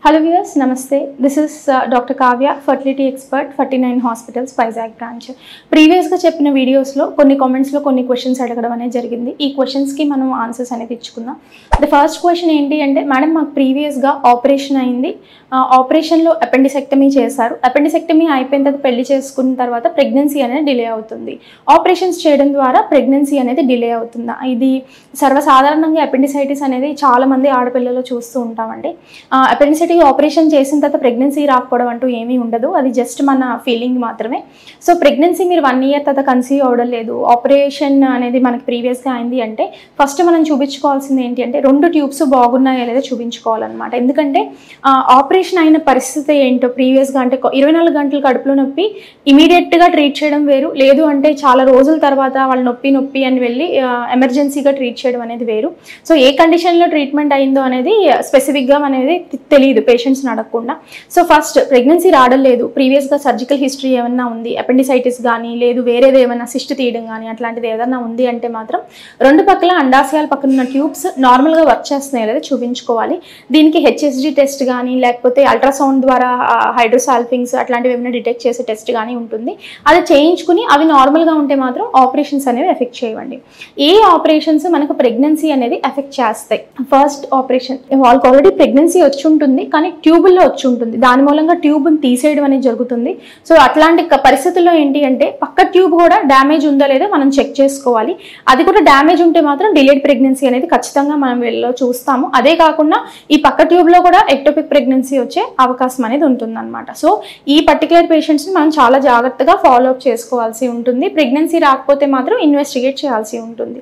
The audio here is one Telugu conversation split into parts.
Hello viewers, Namaste. This is Dr. Kavya, fertility expert, 49 Hospitals, Vizag branch. Previous ga cheppina videos lo konni comments lo konni questions adagadam ane jarigindi. Ee questions ki manam answers anedi ichukundam. The first question enti ante madam maaku previous ga operation ayindi. Operation lo appendectomy చేశారు. Appendectomy అయిపోయిన తర్వాత పెళ్లి చేసుకున్న తర్వాత ప్రెగ్నెన్సీ అనేది డిలే అవుతుంది. ఆపరేషన్స్ చేయడం ద్వారా ప్రెగ్నెన్సీ అనేది డిలే అవుతుంది. ఇది సర్వసాధారణంగా అపెండిసైటిస్ అనేది చాలా మంది ఆడపిల్లలు చూస్తూ ఉంటామండి. అపెండిసైటిస్ ఆపరేషన్ చేసిన తర్వాత ప్రెగ్నెన్సీ రాకపోవడం అంటూ ఏమీ ఉండదు. అది జస్ట్ మన ఫీలింగ్ మాత్రమే. సో ప్రెగ్నెన్సీ మీరు 1 year తర్వాత కన్సీవ్ అవ్వడం లేదు, ఆపరేషన్ అనేది మనకి ప్రీవియస్గా అయింది అంటే ఫస్ట్ మనం చూపించుకోవాల్సింది ఏంటి అంటే 2 ట్యూబ్స్ బాగున్నాయా లేదా చూపించుకోవాలన్నమాట. ఎందుకంటే ఆపరేషన్ అయిన పరిస్థితి ఏంటో ప్రీవియస్గా అంటే 24 గంటలు కడుపులో నొప్పి ఇమీడియట్గా ట్రీట్ చేయడం వేరు, లేదు అంటే చాలా రోజుల తర్వాత వాళ్ళు నొప్పి అని వెళ్ళి ఎమర్జెన్సీగా ట్రీట్ చేయడం అనేది వేరు. సో ఏ కండిషన్లో ట్రీట్మెంట్ అయిందో అనేది స్పెసిఫిక్గా అనేది తెలియదు పేషెంట్స్ని అడగకుండా. సో ఫస్ట్ ప్రెగ్నెన్సీ రావడం లేదు, ప్రీవియస్గా సర్జికల్ హిస్టరీ ఏమన్నా ఉంది, అపెండిసైటిస్ కానీ లేదు వేరేది ఏమైనా సిస్ట్ తీయడం కానీ అట్లాంటిది ఏదన్నా ఉంది అంటే మాత్రం 2 పక్కల అండాశయాల పక్కన ఉన్న ట్యూబ్స్ నార్మల్గా వర్క్ చేస్తున్నాయి లేదా చూపించుకోవాలి. దీనికి హెచ్ఎస్జీ టెస్ట్ కానీ లేకపోతే అల్ట్రాసౌండ్ ద్వారా హైడ్రోసాల్ఫింగ్స్ అట్లాంటివి ఏమైనా డిటెక్ట్ చేసే టెస్ట్ కానీ ఉంటుంది. అది చేయించుకుని అవి నార్మల్గా ఉంటే మాత్రం ఆపరేషన్స్ అనేవి ఎఫెక్ట్ చేయవండి. ఏ ఆపరేషన్స్ మనకు ప్రెగ్నెన్సీ అనేది ఎఫెక్ట్ చేస్తాయి? ఫస్ట్ ఆపరేషన్ వాళ్ళకి ఆల్రెడీ ప్రెగ్నెన్సీ వచ్చి ఉంటుంది కానీ ట్యూబుల్లో వచ్చి ఉంటుంది, దాని మూలంగా ట్యూబ్ని తీసేయడం అనేది జరుగుతుంది. సో అట్లాంటి పరిస్థితుల్లో ఏంటి అంటే పక్క ట్యూబ్ కూడా డ్యామేజ్ ఉందా లేదా మనం చెక్ చేసుకోవాలి. అది కూడా డ్యామేజ్ ఉంటే మాత్రం డిలేడ్ ప్రెగ్నెన్సీ అనేది ఖచ్చితంగా మనం వీళ్ళలో చూస్తాము. అదే కాకుండా ఈ పక్క ట్యూబ్లో కూడా ఎక్టోపిక్ ప్రెగ్నెన్సీ వచ్చే అవకాశం అనేది ఉంటుందన్నమాట. సో ఈ పర్టికులర్ పేషెంట్స్ని మనం చాలా జాగ్రత్తగా ఫాలో అప్ చేసుకోవాల్సి ఉంటుంది. ప్రెగ్నెన్సీ రాకపోతే మాత్రం ఇన్వెస్టిగేట్ చేయాల్సి ఉంటుంది.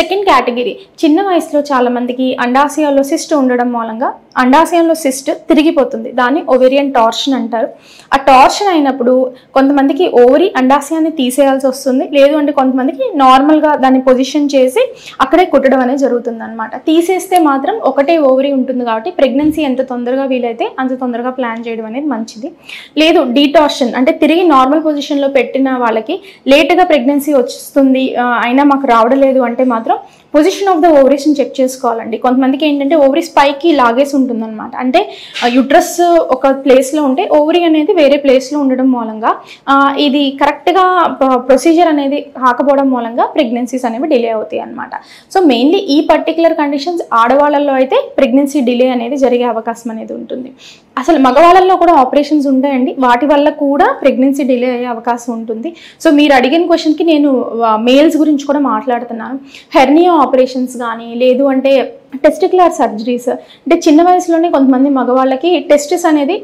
సెకండ్ కేటగిరీ, చిన్న వయసులో చాలా మందికి అండాశయాల్లో సిస్ట్ ఉండడం మూలంగా అండాశయంలో సిస్ట్ తిరిగిపోతుంది, దాన్ని ఓవేరియన్ టార్షన్ అంటారు. ఆ టార్షన్ అయినప్పుడు కొంతమందికి ఓవరీ అండాశయాన్ని తీసేయాల్సి వస్తుంది, లేదు అంటే కొంతమందికి నార్మల్గా దాన్ని పొజిషన్ చేసి అక్కడే కుట్టడం అనేది జరుగుతుంది అనమాట. తీసేస్తే మాత్రం ఒకటే ఓవరీ ఉంటుంది కాబట్టి ప్రెగ్నెన్సీ ఎంత తొందరగా వీలైతే అంత తొందరగా ప్లాన్ చేయడం అనేది మంచిది. లేదు డీటార్షన్ అంటే తిరిగి నార్మల్ పొజిషన్లో పెట్టిన వాళ్ళకి లేట్గా ప్రెగ్నెన్సీ వస్తుంది అయినా మాకు రావడం లేదు అంటే మాత్రం పొజిషన్ ఆఫ్ ద ఓవరీస్ని చెక్ చేసుకోవాలండి. కొంతమందికి ఏంటంటే ఓవరీస్ పైకి లాగేసి ఉంటుందన్నమాట, అంటే యుట్రస్ ఒక ప్లేస్లో ఉంటే ఓవరీ అనేది వేరే ప్లేస్లో ఉండడం మూలంగా ఇది కరెక్ట్గా ప్రొసీజర్ అనేది కాకపోవడం మూలంగా ప్రెగ్నెన్సీస్ అనేవి డిలే అవుతాయి అన్నమాట. సో మెయిన్లీ ఈ పర్టికులర్ కండిషన్స్ ఆడవాళ్ళల్లో అయితే ప్రెగ్నెన్సీ డిలే అనేది జరిగే అవకాశం అనేది ఉంటుంది. అసలు మగవాళ్ళల్లో కూడా ఆపరేషన్స్ ఉంటాయండి, వాటి వల్ల కూడా ప్రెగ్నెన్సీ డిలే అయ్యే అవకాశం ఉంటుంది. సో మీరు అడిగిన క్వశ్చన్కి నేను మేల్స్ గురించి కూడా మాట్లాడుతున్నాను. హెర్నియా ఆపరేషన్స్ కానీ లేదు అంటే టెస్టిక్యులర్ సర్జరీస్ అంటే చిన్న వయసులోనే కొంతమంది మగవాళ్ళకి టెస్టిస్ అనేది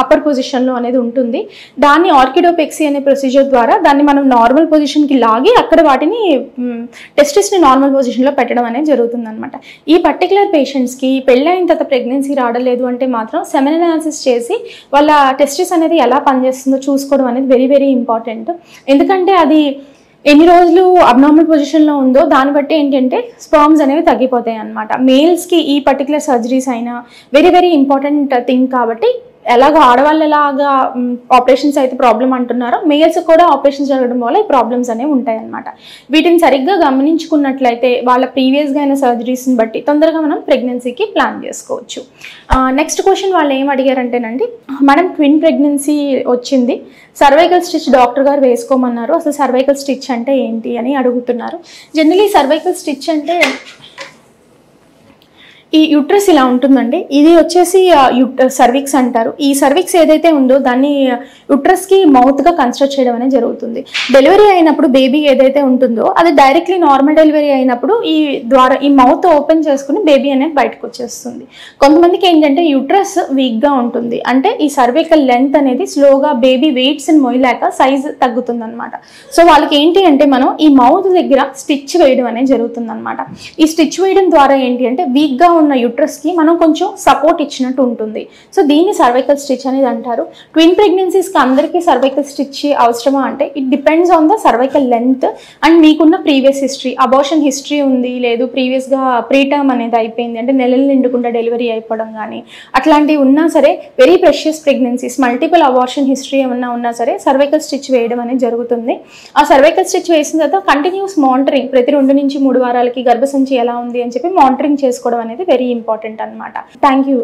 అప్పర్ పొజిషన్లో అనేది ఉంటుంది, దాన్ని ఆర్కిడోపెక్సీ అనే ప్రొసీజర్ ద్వారా దాన్ని మనం నార్మల్ పొజిషన్కి లాగి అక్కడ వాటిని టెస్టిస్ని నార్మల్ పొజిషన్లో పెట్టడం అనేది జరుగుతుంది అనమాట. ఈ పర్టికులర్ పేషెంట్స్కి పెళ్ళైన తర్వాత ప్రెగ్నెన్సీ రావడం లేదు అంటే మాత్రం సెమెన్ అనాలిసిస్ చేసి వాళ్ళ టెస్టిస్ అనేది ఎలా పనిచేస్తుందో చూసుకోవడం అనేది వెరీ వెరీ ఇంపార్టెంట్. ఎందుకంటే అది ఎన్ని రోజులు అబ్నార్మల్ పొజిషన్లో ఉందో దాన్ని బట్టి ఏంటంటే స్పర్మ్స్ అనేవి తగ్గిపోతాయి అనమాట. మేల్స్కి ఈ పర్టికులర్ సర్జరీస్ అయినా వెరీ వెరీ ఇంపార్టెంట్ థింగ్ కాబట్టి ఎలాగ ఆడవాళ్ళు ఎలాగా ఆపరేషన్స్ అయితే ప్రాబ్లం అంటున్నారో మేల్స్ కూడా ఆపరేషన్స్ జరగడం వల్ల ఈ ప్రాబ్లమ్స్ అనేవి ఉంటాయన్నమాట. వీటిని సరిగ్గా గమనించుకున్నట్లయితే వాళ్ళ ప్రీవియస్గా అయిన సర్జరీస్ని బట్టి తొందరగా మనం ప్రెగ్నెన్సీకి ప్లాన్ చేసుకోవచ్చు. నెక్స్ట్ క్వశ్చన్ వాళ్ళు ఏం అడిగారంటేనండి, మేడం ట్విన్ ప్రెగ్నెన్సీ వచ్చింది, సర్వైకల్ స్టిచ్ డాక్టర్ గారు వేసుకోమన్నారు, అసలు సర్వైకల్ స్టిచ్ అంటే ఏంటి అని అడుగుతున్నారు. జనరలీ సర్వైకల్ స్టిచ్ అంటే ఈ యుట్రస్ ఇలా ఉంటుందండి, ఇది వచ్చేసి సర్విక్స్ అంటారు. ఈ సర్విక్స్ ఏదైతే ఉందో దాన్ని యుట్రస్కి మౌత్గా కన్స్ట్రక్ట్ చేయడం అనేది జరుగుతుంది. డెలివరీ అయినప్పుడు బేబీ ఏదైతే ఉంటుందో అది డైరెక్ట్లీ నార్మల్ డెలివరీ అయినప్పుడు ఈ మౌత్ ఓపెన్ చేసుకుని బేబీ అనేది బయటకు వచ్చేస్తుంది. కొంతమందికి ఏంటంటే యుట్రస్ వీక్గా ఉంటుంది, అంటే ఈ సర్వికల్ లెంత్ అనేది స్లోగా బేబీ వెయిట్స్ని మోయలేక సైజ్ తగ్గుతుంది అనమాట. సో వాళ్ళకి ఏంటి అంటే మనం ఈ మౌత్ దగ్గర స్టిచ్ వేయడం అనేది జరుగుతుంది అనమాట. ఈ స్టిచ్ వేయడం ద్వారా ఏంటి అంటే వీక్గా ఉన్న యుట్రస్కి మనం కొంచెం సపోర్ట్ ఇచ్చినట్టు ఉంటుంది. సో దీన్ని సర్వైకల్ స్టిచ్ అనేది అంటారు. ట్విన్ ప్రెగ్నెన్సీస్కి అందరికీ సర్వైకల్ స్టిచ్ అవసరమా అంటే it depends on the cervical length and మీకున్న ప్రీవియస్ హిస్టరీ. అబార్షన్ హిస్టరీ ఉంది, లేదు ప్రీవియస్గా ప్రీటర్మ్ అనేది అయిపోయింది అంటే నెలలు నిండుకుండా డెలివరీ అయిపోవడం కానీ అట్లాంటివి ఉన్నా సరే, very precious pregnancies, multiple abortion history ఏమన్నా ఉన్నా సరే సర్వైకల్ స్టిచ్ వేయడం అనేది జరుగుతుంది. ఆ సర్వైకల్ స్టిచ్ వేసిన తర్వాత కంటిన్యూస్ మానిటరింగ్, ప్రతి 2 నుంచి 3 వారాలకి గర్భసంచి ఎలా ఉంది అని చెప్పి మానిటరింగ్ చేసుకోవడం అనేది వెరీ ఇంపార్టెంట్ అన్నమాట. Thank you.